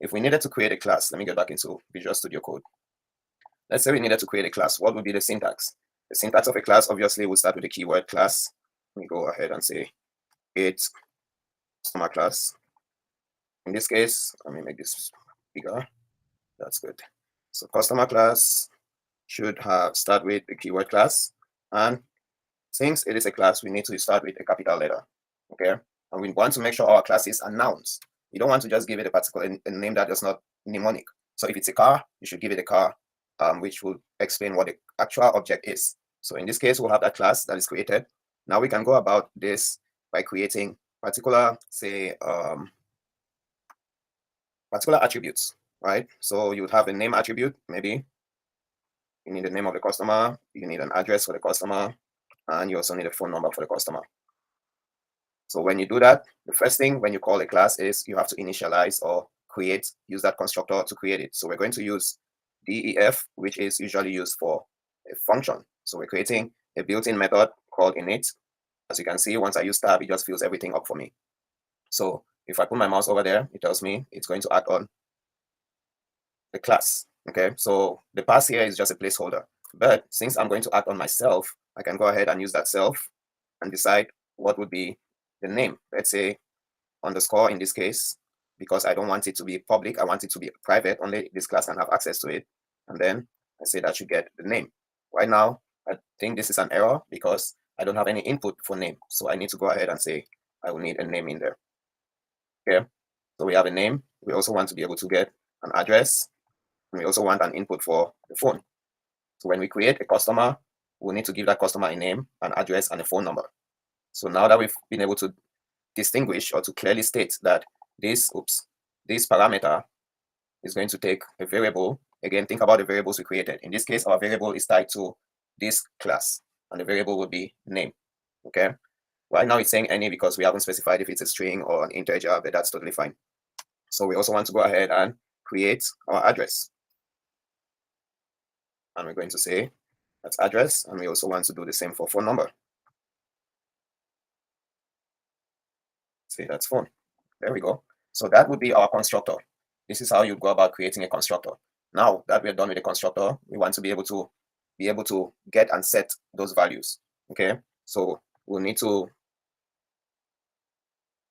if we needed to create a class, let me get back into Visual Studio Code. Let's say we needed to create a class. What would be the syntax? The syntax of a class obviously will start with the keyword class. Let me go ahead and say create customer class. In this case, let me make this bigger. That's good. So customer class should start with the keyword class, and since it is a class, we need to start with a capital letter. Okay, and we want to make sure our classes are nouns. You don't want to just give it a particular name that is not mnemonic. So if it's a car, you should give it a car, which will explain what the actual object is. So in this case, we'll have that class that is created. Now we can go about this by creating particular, say, particular attributes, right? So you would have a name attribute, maybe. You need the name of the customer, you need an address for the customer, and you also need a phone number for the customer. So when you do that, the first thing when you call a class is you have to initialize or use that constructor to create it. So we're going to use def, which is usually used for a function. So we're creating a built-in method called init. As you can see, once I use tab, it just fills everything up for me. So if I put my mouse over there, it tells me it's going to act on the class. Okay, so the pass here is just a placeholder. But since I'm going to act on myself, I can go ahead and use that self and decide what would be the name. Let's say underscore in this case, because I don't want it to be public. I want it to be private. Only this class can have access to it. And then I say that should get the name. Right now, I think this is an error because I don't have any input for name. So I need to go ahead and say I will need a name in there. Okay, so we have a name. We also want to be able to get an address. And we also want an input for the phone. So when we create a customer, we'll need to give that customer a name, an address, and a phone number. So now that we've been able to distinguish or to clearly state that this parameter is going to take a variable. Again, think about the variables we created. In this case, our variable is tied to this class, and the variable will be name. Okay. Right now it's saying any because we haven't specified if it's a string or an integer, but that's totally fine. So we also want to go ahead and create our address. And we're going to say that's address, and we also want to do the same for phone number. Say that's phone. There we go. So that would be our constructor. This is how you go about creating a constructor. Now that we're done with the constructor, we want to be able to get and set those values. Okay, so we'll need to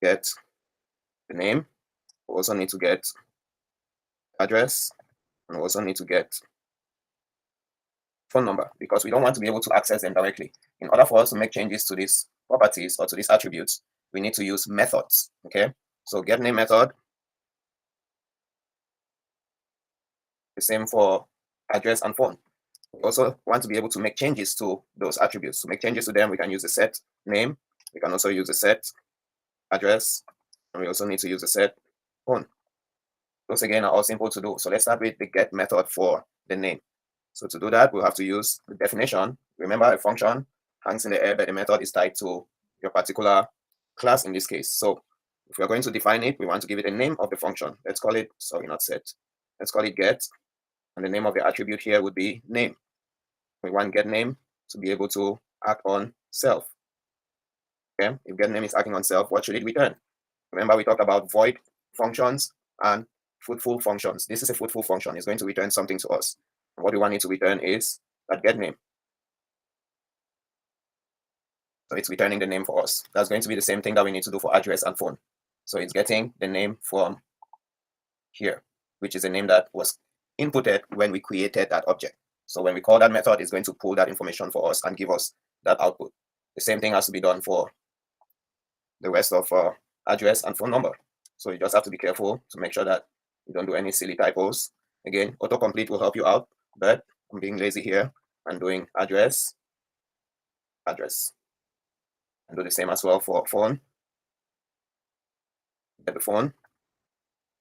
get the name. We also need to get address, and we also need to get phone number because we don't want to be able to access them directly. In order for us to make changes to these properties or to these attributes, we need to use methods. Okay, so get name method. The same for address and phone. We also want to be able to make changes to those attributes. To make changes to them, we can use the set name. We can also use the set address, and we also need to use the set phone. Those again are all simple to do. So let's start with the get method for the name. So to do that, we'll have to use the definition. Remember, a function hangs in the air, but the method is tied to your particular class in this case. So if we're going to define it, we want to give it a name of the function. Let's call it, sorry, not set. Let's call it get. And the name of the attribute here would be name. We want get name to be able to act on self. Okay, if get name is acting on self, what should it return? Remember, we talked about void functions and fruitful functions. This is a fruitful function. It's going to return something to us. And what we want it to return is that get name. So it's returning the name for us. That's going to be the same thing that we need to do for address and phone. So it's getting the name from here, which is a name that was inputted when we created that object. So when we call that method, it's going to pull that information for us and give us that output. The same thing has to be done for the rest of address and phone number. So you just have to be careful to make sure that you don't do any silly typos. Again, autocomplete will help you out, but I'm being lazy here and doing address, address. And do the same as well for phone. Get the phone,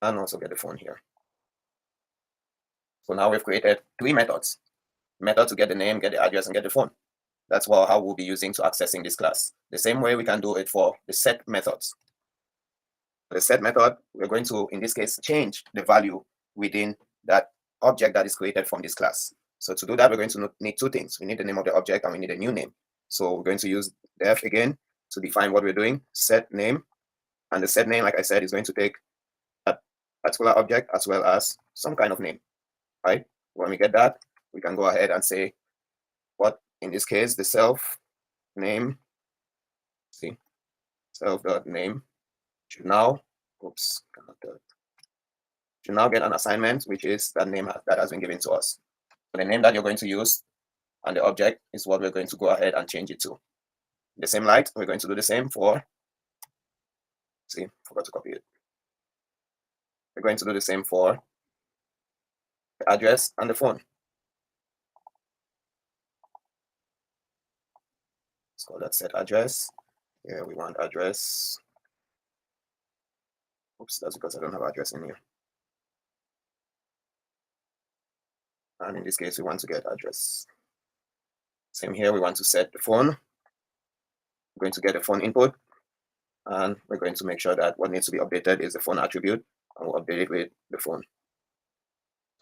and also get the phone here. So now we've created 3 methods. Method to get the name, get the address, and get the phone. That's how we'll be using to accessing this class. The same way we can do it for the set methods. The set method, we're going to, in this case, change the value within that object that is created from this class. So to do that, we're going to need 2 things. We need the name of the object and we need a new name. So we're going to use def again to define what we're doing, set name. And the set name, like I said, is going to take that particular object as well as some kind of name, right? When we get that, we can go ahead and say what, in this case, the self name, see, self.name should now, oops, should now get an assignment, which is that name that has been given to us. So the name that you're going to use and the object is what we're going to go ahead and change it to. In the same light, we're going to do the same for, see, forgot to copy it. We're going to do the same for the address and the phone. Let's call that set address. Here we want address. Oops, that's because I don't have address in here. And in this case, we want to get address. Same here, we want to set the phone. We're going to get the phone input. And we're going to make sure that what needs to be updated is the phone attribute. And we'll update it with the phone.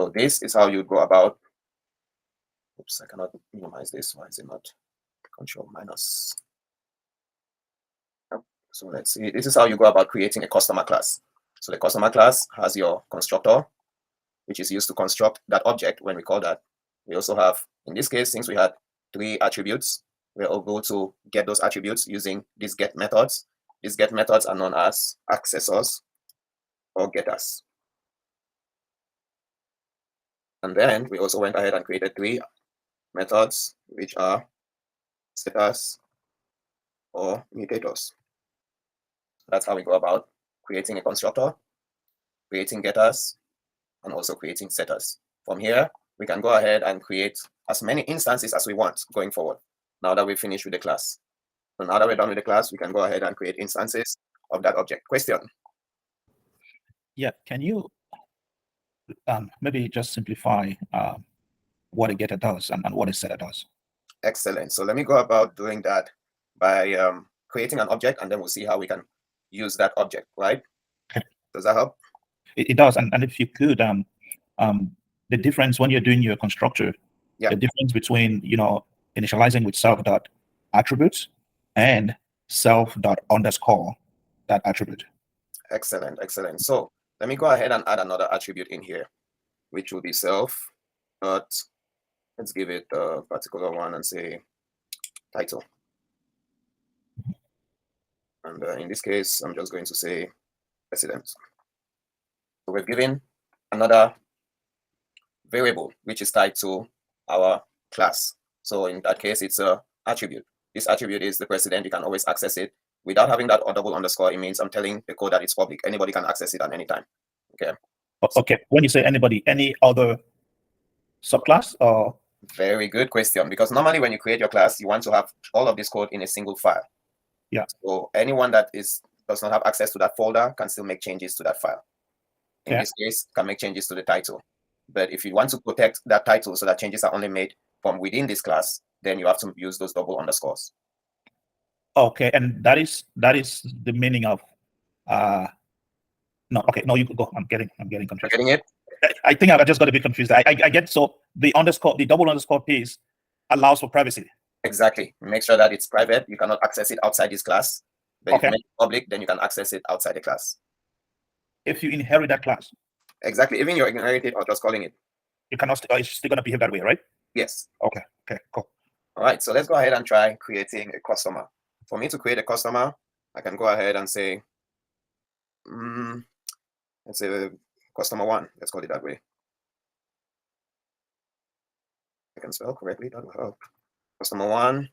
So this is how you go about. Oops, I cannot minimize this. Why is it not? Control minus. So let's see. This is how you go about creating a customer class. So the customer class has your constructor, which is used to construct that object when we call that. We also have, in this case, since we had 3 attributes, we're able to get those attributes using these get methods. These get methods are known as accessors or getters. And then we also went ahead and created 3 methods, which are setters or mutators. That's how we go about creating a constructor, creating getters, and also creating setters. From here, we can go ahead and create as many instances as we want going forward, now that we've finished with the class. So now that we're done with the class, we can go ahead and create instances of that object. Question? Yeah, can you maybe just simplify what a getter does and what a setter does? Excellent. So let me go about doing that by creating an object, and then we'll see how we can use that object, right? Okay. Does that help? It does. And if you could, the difference when you're doing your constructor, yeah, the difference between, initializing with self.attributes and self.underscore that attribute. Excellent, excellent. So let me go ahead and add another attribute in here, which will be self. But let's give it a particular one and say title. And in this case, I'm just going to say president. So we've given another variable which is tied to our class. So in that case, it's a attribute. This attribute is the president. You can always access it without having that double underscore. It means I'm telling the code that it's public. Anybody can access it at any time. Okay. Okay. When you say anybody, any other subclass or? Very good question, because normally when you create your class, you want to have all of this code in a single file. Yeah. So anyone that does not have access to that folder can still make changes to that file. In this case, can make changes to the title. But if you want to protect that title so that changes are only made from within this class, then you have to use those double underscores. Okay, and that is the meaning of no, okay, no, you go. I'm getting confused. You're getting it? I think I just got a bit confused. I get, so the double underscore piece allows for privacy. Exactly. Make sure that it's private. You cannot access it outside this class. But if you make it public, then you can access it outside the class. If you inherit that class. Exactly. Even you're inheriting or just calling it. You cannot. It's still gonna behave that way, right? Yes. Okay. Okay. Cool. All right. So let's go ahead and try creating a customer. For me to create a customer, I can go ahead and say, let's say customer 1. Let's call it that way. I can spell correctly. That will help. Customer 1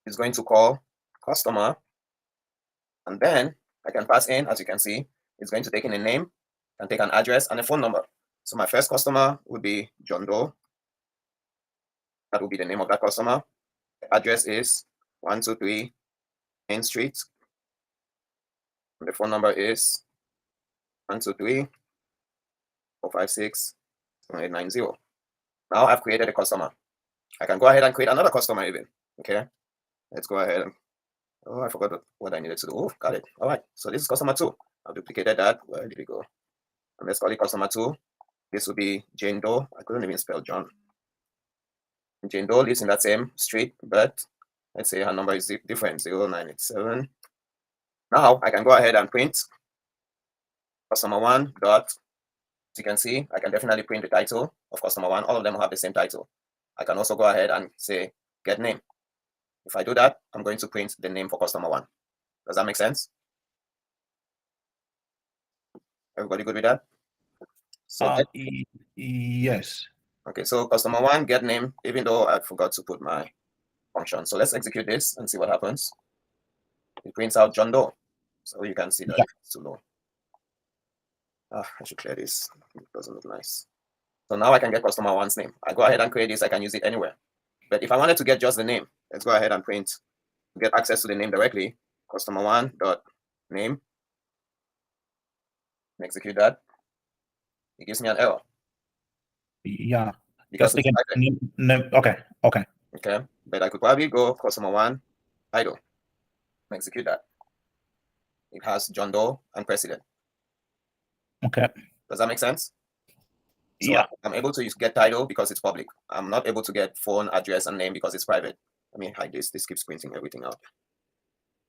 is going to call customer, and then I can pass in, as you can see, it's going to take in a name and take an address and a phone number. So my first customer would be John Doe. That will be the name of that customer. The address is 123 Main Street. And the phone number is 123 456 7890. Now I've created a customer. I can go ahead and create another customer even. Okay. Let's go ahead. Oh, I forgot what I needed to do. Oh, got it. All right. So this is customer 2. I've duplicated that. Where did we go? And let's call it customer 2. This will be Jane Doe. I couldn't even spell John. Jane Doe lives in that same street, but let's say her number is different, 0987. Now I can go ahead and print customer one dot, as you can see, I can definitely print the title of customer one. All of them will have the same title. I can also go ahead and say get name. If I do that, I'm going to print the name for customer one. Does that make sense? Everybody good with that? So yes. okay, so customer one get name, even though I forgot to put my function. So let's execute this and see what happens. It prints out John Doe. So you can see that it's too low. I should clear this. It doesn't look nice. So now I can get customer one's name. I go ahead and create this. I can use it anywhere. But if I wanted to get just the name, let's go ahead and print to get access to the name directly. Customer one dot name. Execute that. It gives me an error. Yeah. Because Just again, okay. Okay. But I could probably go customer one title. Execute that. It has John Doe and president. Okay. Does that make sense? So yeah. I'm able to get title because it's public. I'm not able to get phone, address, and name because it's private. Let me hide this. This keeps printing everything out.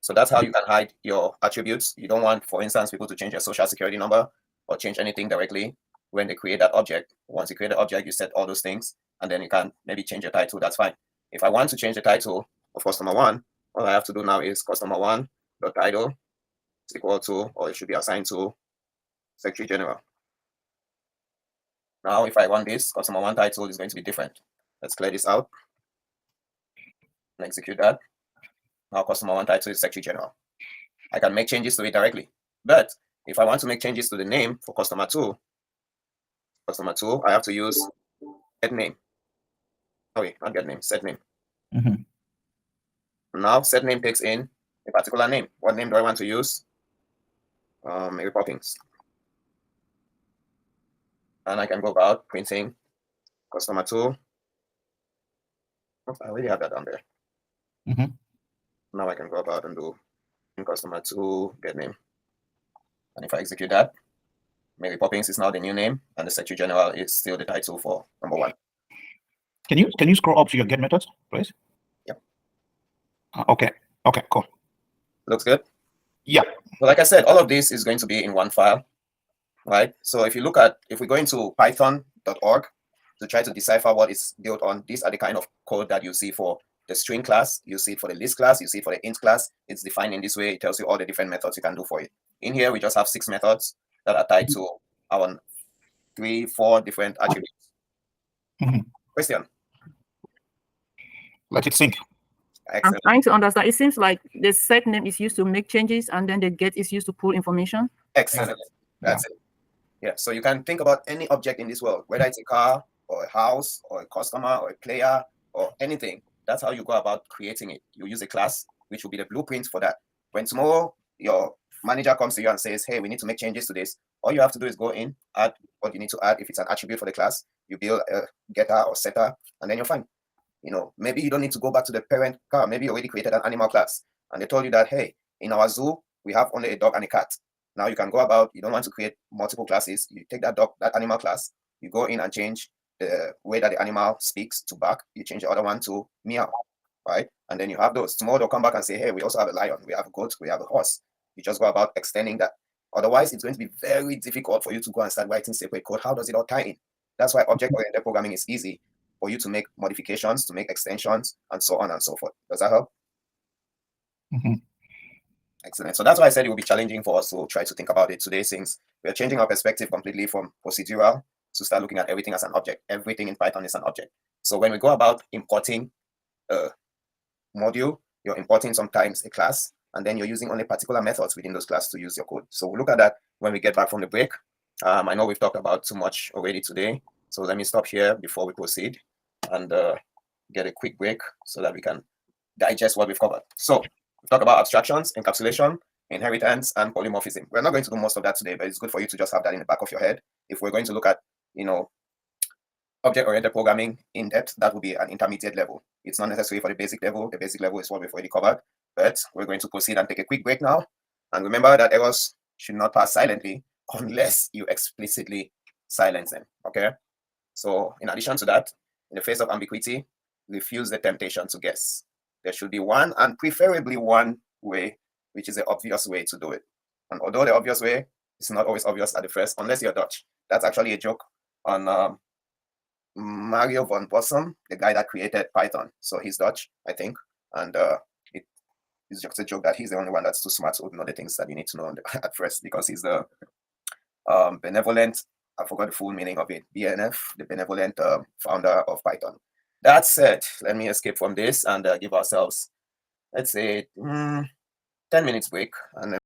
So that's how you can hide your attributes. You don't want, for instance, people to change your social security number or change anything directly when they create that object. Once you create the object, you set all those things, and then you can maybe change your title. That's fine. If I want to change the title of customer one, all I have to do now is customer one dot title is equal to, or it should be assigned to, Secretary General. Now, if I want this, customer one title is going to be different. Let's clear this out and execute that. Now, customer one title is Secretary General. I can make changes to it directly. But if I want to make changes to the name for customer two, I have to use get name. Sorry, not get name, set name. Now, set name takes in a particular name. What name do I want to use? Mary Poppins. And I can go about printing customer two. I already have that down there. Now I can go about and do customer two get name. And if I execute that, Mary Poppins is now the new name, and the Secretary General is still the title for number one. Can you scroll up to your get methods, please? Yep. Okay, cool. Looks good? Yeah. So like I said, all of this is going to be in one file, right? So if we go into python.org to try to decipher what is built on, these are the kind of code that you see for the string class, you see it for the list class, you see it for the int class. It's defined in this way. It tells you all the different methods you can do for it. In here, we just have 6 methods that are tied to our 3-4 different attributes. Question? Let it sink. Excellent. I'm trying to understand. It seems like the set name is used to make changes, and then the get is used to pull information. Excellent. That's it. Yeah. So you can think about any object in this world, whether it's a car or a house or a customer or a player or anything. That's how you go about creating it. You use a class, which will be the blueprint for that. When tomorrow your manager comes to you and says, hey, we need to make changes to this, all you have to do is go in, add what you need to add. If it's an attribute for the class, you build a getter or setter, and then you're fine. Maybe you don't need to go back to the parent car. Maybe you already created an animal class, and they told you that, hey, in our zoo, we have only a dog and a cat. Now you can go about, you don't want to create multiple classes. You take that animal class, you go in and change the way that the animal speaks to bark. You change the other one to meow, right? And then you have those. Tomorrow they'll come back and say, hey, we also have a lion, we have a goat, we have a horse. You just go about extending that. Otherwise, it's going to be very difficult for you to go and start writing separate code. How does it all tie in? That's why object-oriented programming is easy for you to make modifications, to make extensions, and so on and so forth. Does that help? Excellent. So that's why I said it will be challenging for us to try to think about it today, since we're changing our perspective completely from procedural to start looking at everything as an object. Everything in Python is an object. So when we go about importing a module, you're importing sometimes a class, and then you're using only particular methods within those classes to use your code. So we'll look at that when we get back from the break. I know we've talked about too much already today, so let me stop here before we proceed and get a quick break so that we can digest what we've covered. So we've talked about abstractions, encapsulation, inheritance, and polymorphism. We're not going to do most of that today, but it's good for you to just have that in the back of your head. If we're going to look at, object-oriented programming in depth, that will be an intermediate level. It's not necessary for the basic level. The basic level is what we've already covered, but we're going to proceed and take a quick break now. And remember that errors should not pass silently unless you explicitly silence them, okay? So in addition to that, in the face of ambiguity, refuse the temptation to guess. There should be one, and preferably one way, which is the obvious way to do it. And although the obvious way It's not always obvious at the first, unless you're Dutch. That's actually a joke on Mario von Bossum, the guy that created Python. So he's Dutch, I think, and it's just a joke that he's the only one that's too smart to know the things that you need to know at first, because he's the benevolent, I forgot the full meaning of it, BNF, the benevolent founder of Python. That said, let me escape from this and give ourselves, let's say, 10 minutes break, and then